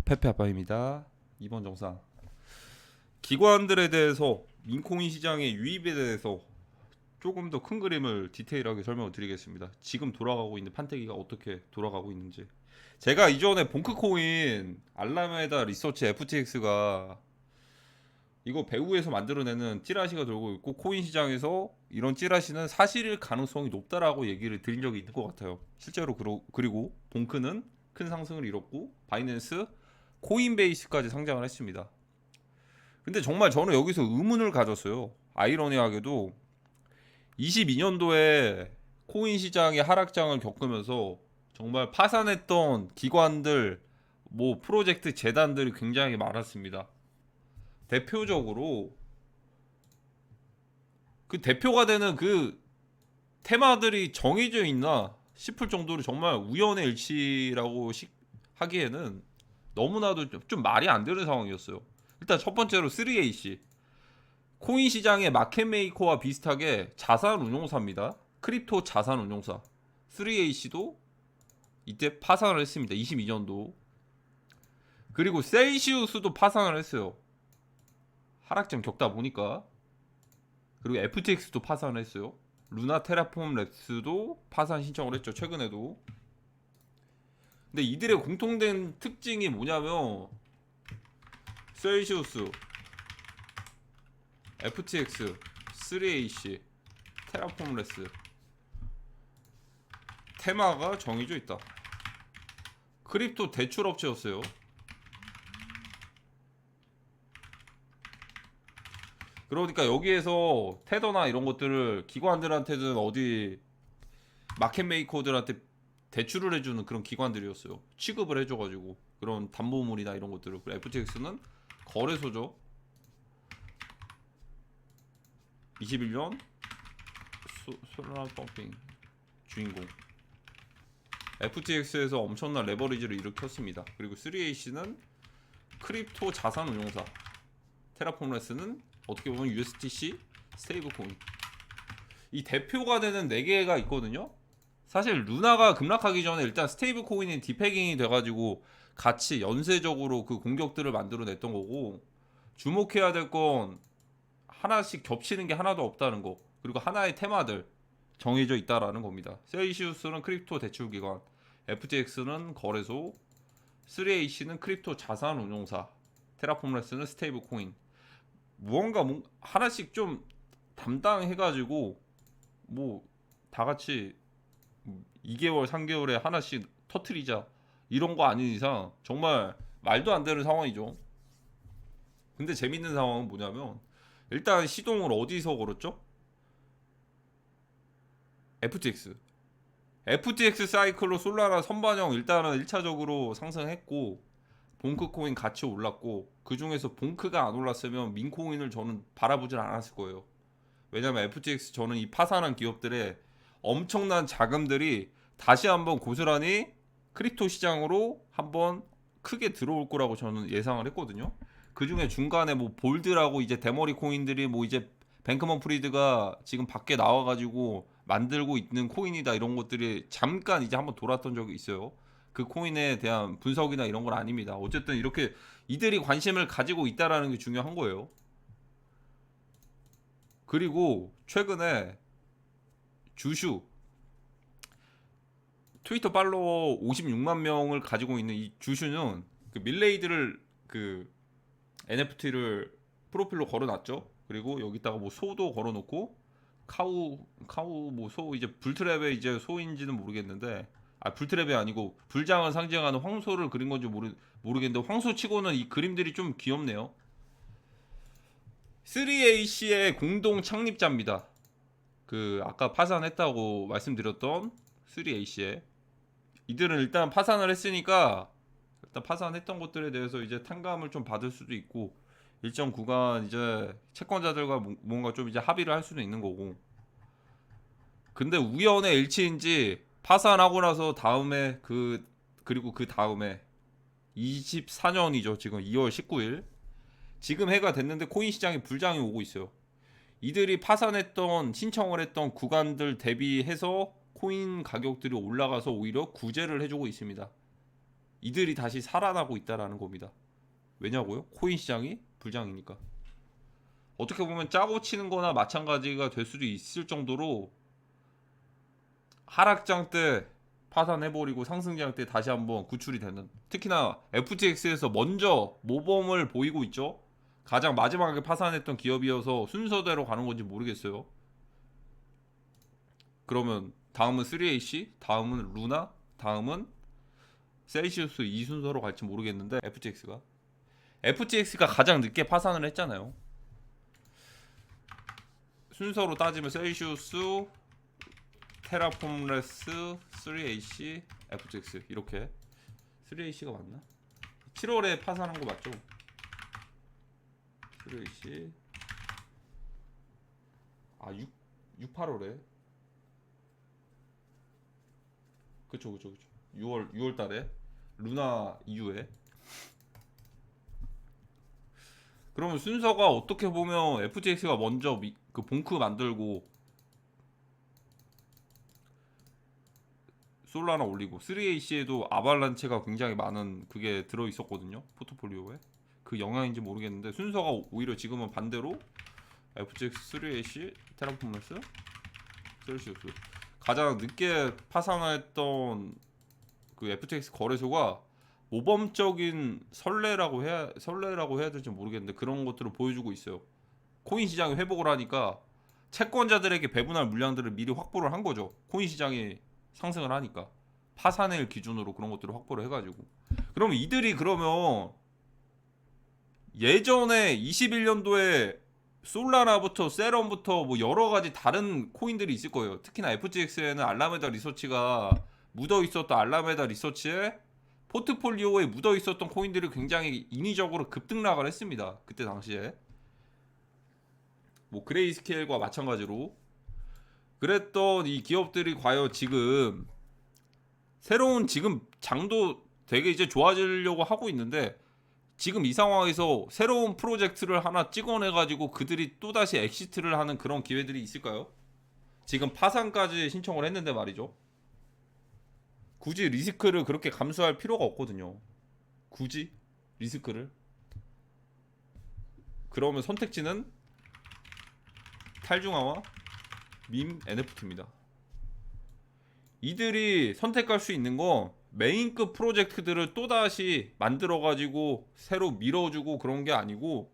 페페 아빠입니다. 이번 영상 기관들에 대해서 민코인 시장의 유입에 대해서 조금 더 큰 그림을 디테일하게 설명을 드리겠습니다. 지금 돌아가고 있는 판때기가 어떻게 돌아가고 있는지. 제가 이전에 봉크코인 알라메다 리서치 FTX가 이거 배후에서 만들어내는 찌라시가 돌고 있고, 코인 시장에서 이런 찌라시는 사실일 가능성이 높다라고 얘기를 드린 적이 있는 것 같아요. 실제로 그리고 봉크는 큰 상승을 이뤘고, 바이낸스, 코인베이스까지 상장을 했습니다. 근데 정말 저는 여기서 의문을 가졌어요. 아이러니하게도 22년도에 코인 시장의 하락장을 겪으면서 정말 파산했던 기관들, 뭐 프로젝트 재단들이 굉장히 많았습니다. 대표적으로 그 대표가 되는 그 테마들이 정해져 있나 싶을 정도로 정말 우연의 일치라고 하기에는 너무나도 좀 말이 안 되는 상황이었어요. 일단 첫 번째로 3AC, 코인 시장의 마켓메이커와 비슷하게 자산 운용사입니다. 크립토 자산 운용사. 3AC도 이때 파산을 했습니다. 22년도. 그리고 셀시우스도 파산을 했어요. 하락장 겪다 보니까. 그리고 FTX도 파산을 했어요. 루나 테라폼 랩스도 파산 신청을 했죠. 최근에도. 근데 이들의 공통된 특징이 뭐냐면 셀시우스, FTX, 3AC, 테라폼레스 테마가 정해져 있다. 크립토 대출 업체였어요. 그러니까 여기에서 테더나 이런 것들을 기관들한테든 어디 마켓 메이커들한테 대출을 해주는 그런 기관들이었어요. 취급을 해줘가지고 그런 담보물이나 이런 것들을. FTX는 거래소죠. 21년 솔라 펌핑 주인공. FTX에서 엄청난 레버리지를 일으켰습니다. 그리고 3AC는 크립토 자산 운용사, 테라폼레스는 어떻게 보면 USDC 스테이블 코인. 이 대표가 되는 4개가 있거든요. 사실 루나가 급락하기 전에 일단 스테이블 코인이 디패깅이 돼가지고 같이 연쇄적으로 그 공격들을 만들어냈던 거고, 주목해야 될 건 하나씩 겹치는 게 하나도 없다는 거, 그리고 하나의 테마들 정해져 있다라는 겁니다. 셀시우스는 크립토 대출 기관, FTX는 거래소, 3AC는 크립토 자산 운용사, 테라폼레스는 스테이블 코인. 무언가 하나씩 좀 담당해가지고 뭐 다 같이 2개월 3개월에 하나씩 터트리자 이런 거 아닌 이상 정말 말도 안 되는 상황이죠. 근데 재밌는 상황은 뭐냐면, 일단 시동을 어디서 걸었죠? FTX. FTX 사이클로 솔라나 선반영 일단은 1차적으로 상승했고, 봉크코인 같이 올랐고, 그 중에서 봉크가 안 올랐으면 민코인을 저는 바라보질 않았을 거예요. 왜냐면 FTX, 저는 이 파산한 기업들의 엄청난 자금들이 다시 한번 고스란히 크립토 시장으로 한번 크게 들어올 거라고 저는 예상을 했거든요. 그 중에 중간에 뭐 볼드라고 이제 대머리 코인들이 뭐 이제 뱅크먼 프리드가 지금 밖에 나와가지고 만들고 있는 코인이다 이런 것들이 잠깐 이제 한번 돌았던 적이 있어요. 그 코인에 대한 분석이나 이런 건 아닙니다. 어쨌든 이렇게 이들이 관심을 가지고 있다라는 게 중요한 거예요. 그리고 최근에 주슈, 트위터 팔로워 56만 명을 가지고 있는 이 주슈는 그 밀레이드를 그 NFT를 프로필로 걸어놨죠. 그리고 여기다가 뭐 소도 걸어놓고, 카우 뭐 소, 이제 불트랩의 이제 소인지는 모르겠는데, 아 불트랩이 아니고 불장을 상징하는 황소를 그린 건지 모르겠는데, 황소치고는 이 그림들이 좀 귀엽네요. 3AC의 공동 창립자입니다. 그 아까 파산했다고 말씀드렸던 3AC의, 이들은 일단 파산을 했으니까 일단 파산했던 것들에 대해서 이제 탕감을 좀 받을 수도 있고, 일정 구간 이제 채권자들과 뭔가 좀 이제 합의를 할 수도 있는 거고. 근데 우연의 일치인지 파산하고 나서 다음에 그리고 그 다음에 24년이죠. 지금 2월 19일. 지금 해가 됐는데 코인 시장에 불장이 오고 있어요. 이들이 파산했던 신청을 했던 구간들 대비해서 코인 가격들이 올라가서 오히려 구제를 해주고 있습니다. 이들이 다시 살아나고 있다라는 겁니다. 왜냐고요? 코인 시장이 불장이니까. 어떻게 보면 짜고 치는 거나 마찬가지가 될 수도 있을 정도로 하락장 때 파산해버리고 상승장 때 다시 한번 구출이 되는, 특히나 FTX에서 먼저 모범을 보이고 있죠. 가장 마지막에 파산했던 기업이어서 순서대로 가는 건지 모르겠어요. 그러면 다음은 3AC, 다음은 루나, 다음은 셀시우스, 이 순서로 갈지 모르겠는데 FTX가 가장 늦게 파산을 했잖아요. 순서로 따지면 셀시우스, 테라폼레스, 3AC, FTX 이렇게. 3AC가 맞나? 7월에 파산한 거 맞죠? 3AC 8월에 그쵸 6월 달에 루나 이후에. 그러면 순서가 어떻게 보면 FTX가 먼저 그 봉크 만들고 솔라나 올리고 3AC에도 아발란체가 굉장히 많은 그게 들어 있었거든요. 포트폴리오에. 그 영향인지 모르겠는데 순서가 오히려 지금은 반대로 FTX, 3AC, 테라폼레스, 셀시우스. 가장 늦게 파산했던 그 FTX 거래소가 모범적인 선례라고 해야 될지 모르겠는데 그런 것들을 보여주고 있어요. 코인 시장이 회복을 하니까 채권자들에게 배분할 물량들을 미리 확보를 한 거죠. 코인 시장이 상승을 하니까 파산일 기준으로 그런 것들을 확보를 해가지고. 그러면 이들이 그러면 예전에 21년도에 솔라나부터 세럼부터 뭐 여러 가지 다른 코인들이 있을 거예요. 특히나 FTX에는 알라메다 리서치가 묻어 있었던 알라메다 리서치에 포트폴리오에 묻어 있었던 코인들이 굉장히 인위적으로 급등락을 했습니다. 그때 당시에 뭐 그레이스케일과 마찬가지로 그랬던 이 기업들이 과연 지금 새로운 지금 장도 되게 이제 좋아지려고 하고 있는데 지금 이 상황에서 새로운 프로젝트를 하나 찍어내가지고 그들이 또다시 엑시트를 하는 그런 기회들이 있을까요? 지금 파산까지 신청을 했는데 말이죠. 굳이 리스크를 그렇게 감수할 필요가 없거든요. 굳이 리스크를. 그러면 선택지는 탈중화와 밈 NFT입니다. 이들이 선택할 수 있는 건 메인급 프로젝트들을 또다시 만들어가지고 새로 밀어주고 그런 게 아니고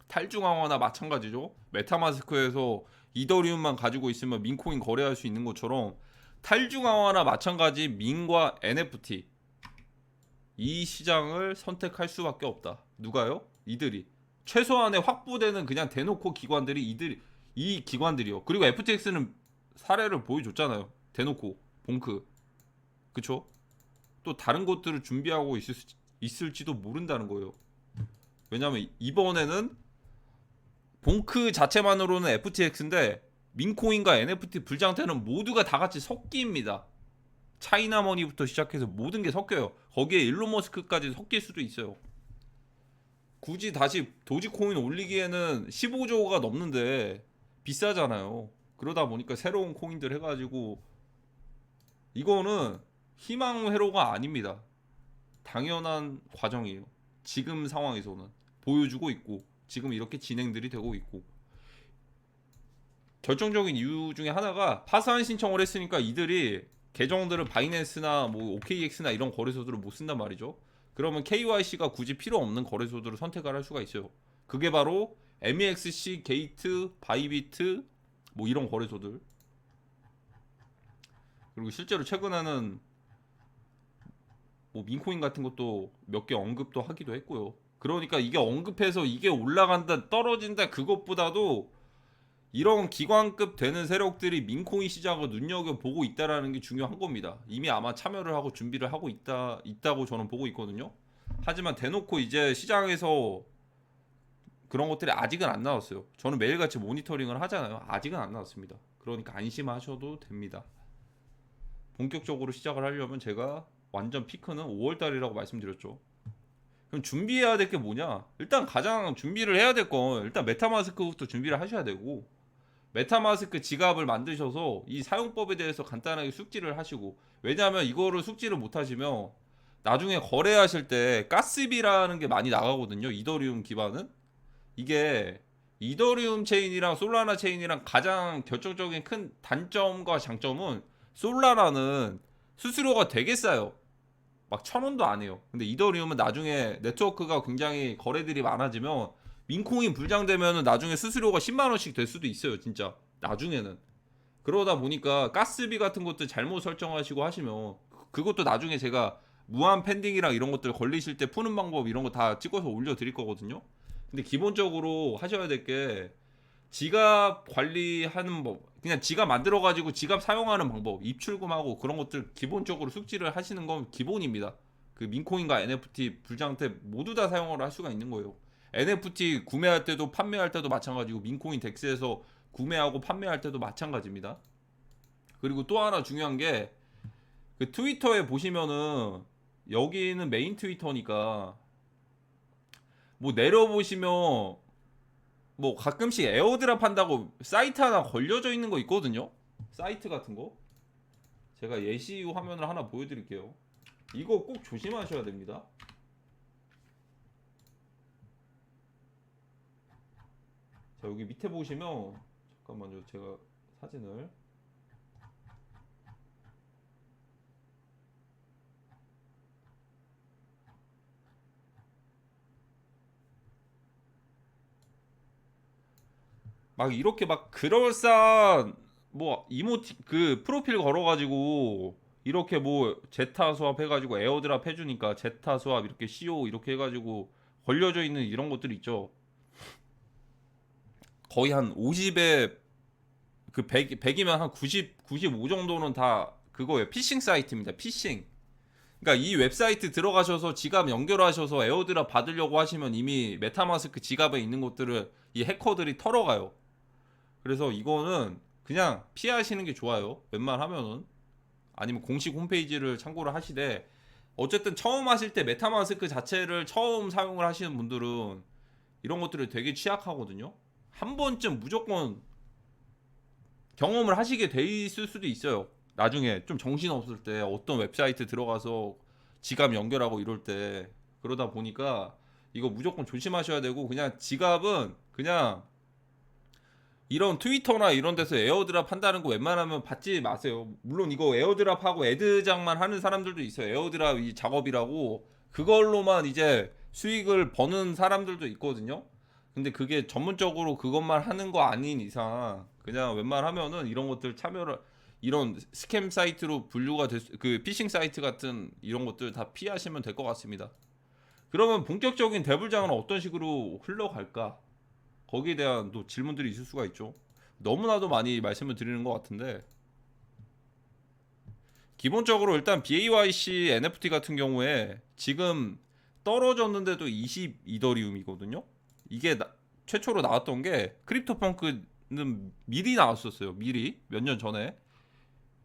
탈중앙화나 마찬가지죠. 메타마스크에서 이더리움만 가지고 있으면 민코인 거래할 수 있는 것처럼 탈중앙화나 마찬가지 민과 NFT 이 시장을 선택할 수밖에 없다. 누가요? 이들이. 최소한의 확보되는 그냥 대놓고 기관들이 이 기관들이요. 그리고 FTX는 사례를 보여줬잖아요. 대놓고 봉크. 그쵸? 또 다른 것들을 준비하고 있을지도 모른다는 거예요. 왜냐면 이번에는 봉크 자체만으로는 FTX인데 민코인과 NFT 불장태는 모두가 다 같이 섞입니다. 차이나머니부터 시작해서 모든 게 섞여요. 거기에 일론 머스크까지 섞일 수도 있어요. 굳이 다시 도지코인 올리기에는 15조가 넘는데 비싸잖아요. 그러다 보니까 새로운 코인들 해가지고 이거는 희망 회로가 아닙니다. 당연한 과정이에요. 지금 상황에서는 보여주고 있고 지금 이렇게 진행들이 되고 있고 결정적인 이유 중에 하나가 파산 신청을 했으니까 이들이 계정들을 바이낸스나 뭐 OKX나 이런 거래소들을 못 쓴단 말이죠. 그러면 KYC가 굳이 필요 없는 거래소들을 선택을 할 수가 있어요. 그게 바로 MEXC, 게이트, 바이비트 뭐 이런 거래소들. 그리고 실제로 최근에는 뭐 민코인 같은 것도 몇 개 언급도 하기도 했고요. 그러니까 이게 언급해서 이게 올라간다 떨어진다 그것보다도 이런 기관급 되는 세력들이 민코인 시장을 눈여겨보고 있다라는 게 중요한 겁니다. 이미 아마 참여를 하고 준비를 하고 있다고 저는 보고 있거든요. 하지만 대놓고 이제 시장에서 그런 것들이 아직은 안 나왔어요. 저는 매일같이 모니터링을 하잖아요. 아직은 안 나왔습니다. 그러니까 안심하셔도 됩니다. 본격적으로 시작을 하려면 제가 완전 피크는 5월달이라고 말씀드렸죠. 그럼 준비해야 될 게 뭐냐? 일단 가장 준비를 해야 될 건 일단 메타마스크부터 준비를 하셔야 되고 메타마스크 지갑을 만드셔서 이 사용법에 대해서 간단하게 숙지를 하시고 왜냐하면 이거를 숙지를 못 하시면 나중에 거래하실 때 가스비라는 게 많이 나가거든요. 이더리움 기반은. 이게 이더리움 체인이랑 솔라나 체인이랑 가장 결정적인 큰 단점과 장점은, 솔라나는 수수료가 되게 싸요. 막 1,000원도 안 해요. 근데 이더리움은 나중에 네트워크가 굉장히 거래들이 많아지면, 민코인 불장되면은 나중에 수수료가 10만 원씩 될 수도 있어요. 진짜 나중에는. 그러다 보니까 가스비 같은 것들 잘못 설정하시고 하시면, 그것도 나중에 제가 무한 펜딩이랑 이런 것들 걸리실 때 푸는 방법 이런 거 다 찍어서 올려드릴 거거든요. 근데 기본적으로 하셔야 될 게, 지갑 관리하는 법, 그냥 지갑 만들어 가지고 지갑 사용하는 방법, 입출금하고 그런 것들 기본적으로 숙지를 하시는 건 기본입니다. 그 민코인과 NFT 불장태 모두 다 사용을 할 수가 있는 거예요. NFT 구매할 때도 판매할 때도 마찬가지고, 민코인 덱스에서 구매하고 판매할 때도 마찬가지입니다. 그리고 또 하나 중요한 게, 그 트위터에 보시면은, 여기는 메인 트위터니까 뭐 내려보시면 뭐 가끔씩 에어드랍 한다고 사이트 하나 걸려져 있는 거 있거든요. 사이트 같은 거. 제가 예시 화면을 하나 보여드릴게요. 이거 꼭 조심하셔야 됩니다. 자, 여기 밑에 보시면, 잠깐만요, 제가 사진을, 막 이렇게 막 그럴싸한 뭐 이모티 그 프로필 걸어가지고, 이렇게 뭐 제타 수합 해가지고 에어드랍 해주니까 제타 수합 이렇게 CO 이렇게 해가지고 걸려져 있는 이런 것들 있죠. 거의 한 50에 그 100이면 한 90, 95 정도는 다 그거예요. 피싱 사이트입니다. 피싱. 그러니까 이 웹사이트 들어가셔서 지갑 연결하셔서 에어드랍 받으려고 하시면, 이미 메타마스크 지갑에 있는 것들을 이 해커들이 털어가요. 그래서 이거는 그냥 피하시는 게 좋아요. 웬만하면은. 아니면 공식 홈페이지를 참고를 하시되, 어쨌든 처음 하실 때 메타마스크 자체를 처음 사용을 하시는 분들은 이런 것들을 되게 취약하거든요. 한 번쯤 무조건 경험을 하시게 돼 있을 수도 있어요. 나중에 좀 정신 없을 때 어떤 웹사이트 들어가서 지갑 연결하고 이럴 때. 그러다 보니까 이거 무조건 조심하셔야 되고, 그냥 지갑은 그냥 이런 트위터나 이런 데서 에어드랍 한다는 거 웬만하면 받지 마세요. 물론 이거 에어드랍하고 애드장만 하는 사람들도 있어요. 에어드랍 이 작업이라고 그걸로만 이제 수익을 버는 사람들도 있거든요. 근데 그게 전문적으로 그것만 하는 거 아닌 이상, 그냥 웬만하면은 이런 것들 참여를, 이런 스캠 사이트로 분류가 그 피싱 사이트 같은 이런 것들 다 피하시면 될 것 같습니다. 그러면 본격적인 대불장은 어떤 식으로 흘러갈까? 거기에 대한 또 질문들이 있을 수가 있죠. 너무나도 많이 말씀을 드리는 것 같은데, 기본적으로 일단 BAYC NFT 같은 경우에 지금 떨어졌는데도 20 이더리움이거든요. 이게 최초로 나왔던 게 크립토펑크는 미리 나왔었어요. 미리 몇 년 전에,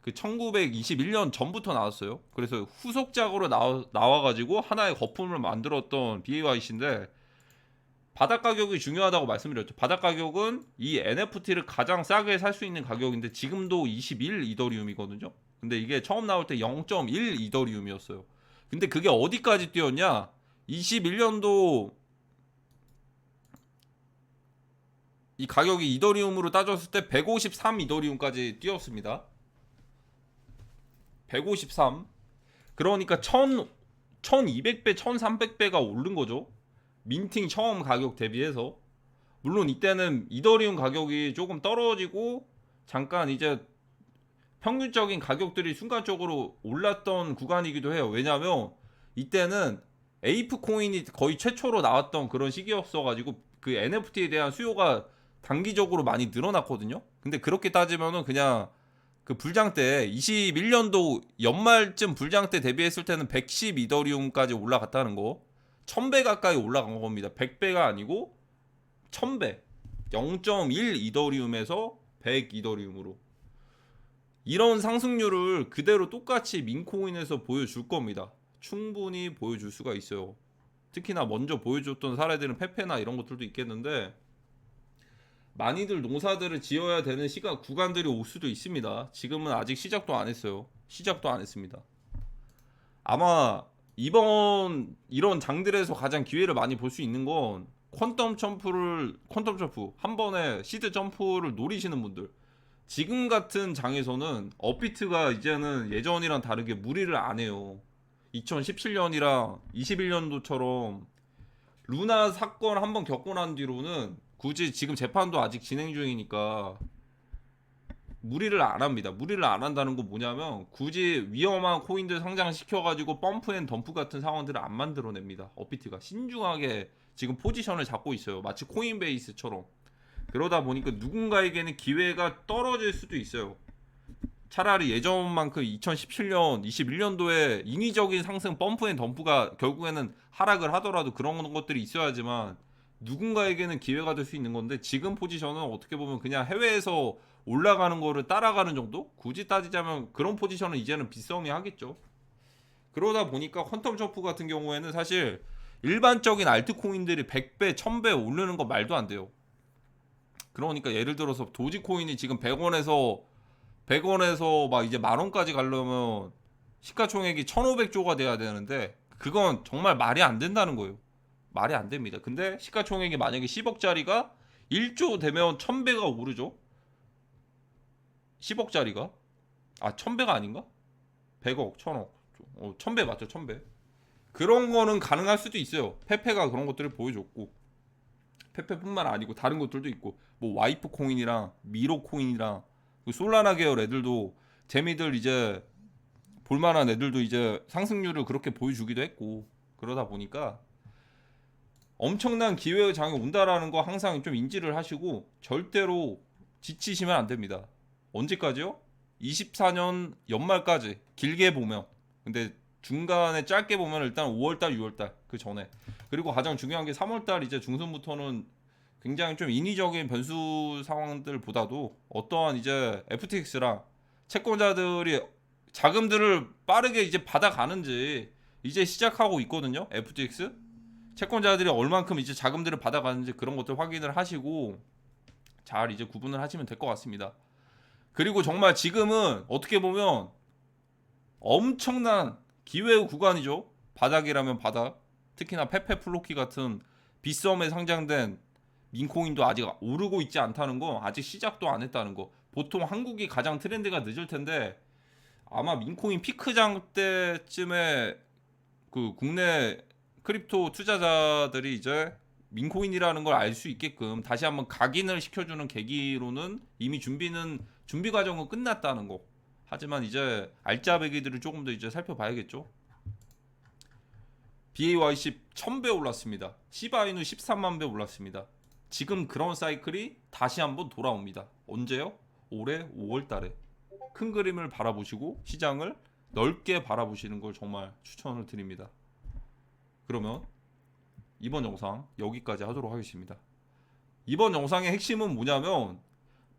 그 1921년 전부터 나왔어요. 그래서 후속작으로 나와가지고 하나의 거품을 만들었던 BAYC인데, 바닥 가격이 중요하다고 말씀드렸죠. 바닥 가격은 이 NFT를 가장 싸게 살 수 있는 가격인데, 지금도 21 이더리움이거든요. 근데 이게 처음 나올 때 0.1 이더리움이었어요. 근데 그게 어디까지 뛰었냐? 21년도 이 가격이 이더리움으로 따졌을 때 153 이더리움까지 뛰었습니다. 153. 그러니까 1200배, 1300배가 오른 거죠. 민팅 처음 가격 대비해서. 물론 이때는 이더리움 가격이 조금 떨어지고 잠깐 이제 평균적인 가격들이 순간적으로 올랐던 구간이기도 해요. 왜냐하면 이때는 에이프 코인이 거의 최초로 나왔던 그런 시기였어가지고, 그 NFT에 대한 수요가 단기적으로 많이 늘어났거든요. 근데 그렇게 따지면은 그냥 그 불장 때 21년도 연말쯤 불장 때 대비했을 때는 110 이더리움까지 올라갔다는 거, 1000배 가까이 올라간 겁니다. 100배가 아니고 1000배. 0.1 이더리움에서 100 이더리움으로. 이런 상승률을 그대로 똑같이 민코인에서 보여줄 겁니다. 충분히 보여줄 수가 있어요. 특히나 먼저 보여줬던 사례들은 페페나 이런 것들도 있겠는데, 많이들 농사들을 지어야 되는 시간 구간들이 올 수도 있습니다. 지금은 아직 시작도 안 했어요. 시작도 안 했습니다. 아마 이번 이런 장들에서 가장 기회를 많이 볼 수 있는 건 퀀텀 점프 한 번에 시드 점프를 노리시는 분들. 지금 같은 장에서는 업비트가 이제는 예전이랑 다르게 무리를 안 해요. 2017년이랑 21년도처럼 루나 사건 한번 겪고 난 뒤로는 굳이 지금 재판도 아직 진행 중이니까 무리를 안 합니다. 무리를 안 한다는 건 뭐냐면 굳이 위험한 코인들 상장시켜가지고 펌프 앤 덤프 같은 상황들을 안 만들어냅니다. 업비트가 신중하게 지금 포지션을 잡고 있어요. 마치 코인베이스처럼. 그러다 보니까 누군가에게는 기회가 떨어질 수도 있어요. 차라리 예전만큼 2017년, 21년도에 인위적인 상승 펌프 앤 덤프가 결국에는 하락을 하더라도 그런 것들이 있어야지만 누군가에게는 기회가 될 수 있는 건데 지금 포지션은 어떻게 보면 그냥 해외에서 올라가는 거를 따라가는 정도? 굳이 따지자면 그런 포지션은 이제는 비싸움이 하겠죠. 그러다 보니까 퀀텀 점프 같은 경우에는 사실 일반적인 알트코인들이 100배, 1000배 오르는 거 말도 안 돼요. 그러니까 예를 들어서 도지코인이 지금 100원에서 막 이제 10,000원까지 가려면 시가총액이 1,500조가 돼야 되는데 그건 정말 말이 안 된다는 거예요. 말이 안 됩니다. 근데 시가총액이 만약에 10억짜리가 1조 되면 1000배가 오르죠. 10억짜리가 1000배가 아닌가? 100억, 1000억. 1000배 맞죠? 1000배. 그런 거는 가능할 수도 있어요. 페페가 그런 것들을 보여줬고 페페뿐만 아니고 다른 것들도 있고 뭐 와이프 코인이랑 미로 코인이랑 솔라나 계열 애들도 재미들 이제 볼만한 애들도 이제 상승률을 그렇게 보여주기도 했고 그러다 보니까 엄청난 기회의 장이 온다라는 거 항상 좀 인지를 하시고 절대로 지치시면 안 됩니다. 언제까지요? 24년 연말까지 길게 보면. 근데 중간에 짧게 보면 일단 5월달, 6월달 그 전에. 그리고 가장 중요한 게 3월달 이제 중순부터는 굉장히 좀 인위적인 변수 상황들보다도 어떠한 이제 FTX랑 채권자들이 자금들을 빠르게 이제 받아가는지 이제 시작하고 있거든요. FTX 채권자들이 얼만큼 이제 자금들을 받아가는지 그런 것들 확인을 하시고 잘 이제 구분을 하시면 될 것 같습니다. 그리고 정말 지금은 어떻게 보면 엄청난 기회의 구간이죠. 바닥이라면 바닥. 특히나 페페 플로키 같은 빗썸에 상장된 민코인도 아직 오르고 있지 않다는 거, 아직 시작도 안 했다는 거. 보통 한국이 가장 트렌드가 늦을 텐데 아마 민코인 피크장 때쯤에 그 국내 크립토 투자자들이 이제 민코인이라는 걸 알 수 있게끔 다시 한번 각인을 시켜주는 계기로는 이미 준비 과정은 끝났다는 거. 하지만 이제 알짜배기들을 조금 더 이제 살펴봐야겠죠. BAYC 1000배 올랐습니다. 시바이누 13만 배 올랐습니다. 지금 그런 사이클이 다시 한번 돌아옵니다. 언제요? 올해 5월 달에. 큰 그림을 바라보시고 시장을 넓게 바라보시는 걸 정말 추천을 드립니다. 그러면 이번 영상 여기까지 하도록 하겠습니다. 이번 영상의 핵심은 뭐냐면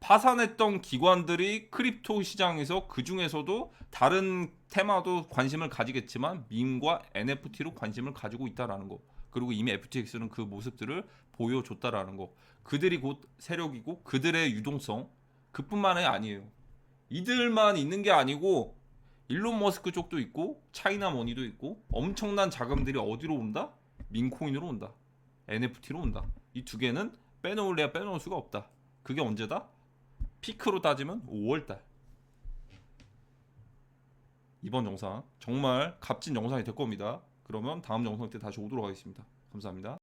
파산했던 기관들이 크립토 시장에서 그 중에서도 다른 테마도 관심을 가지겠지만 밈과 NFT로 관심을 가지고 있다라는 거. 그리고 이미 FTX는 그 모습들을 보여줬다라는 거. 그들이 곧 세력이고 그들의 유동성 그뿐만이 아니에요. 이들만 있는 게 아니고 일론 머스크 쪽도 있고 차이나 머니도 있고 엄청난 자금들이 어디로 온다? 민코인으로 온다. NFT로 온다. 이 두 개는 빼놓을래야 빼놓을 수가 없다. 그게 언제다? 피크로 따지면 5월달. 이번 영상 정말 값진 영상이 될 겁니다. 그러면 다음 영상 때 다시 오도록 하겠습니다. 감사합니다.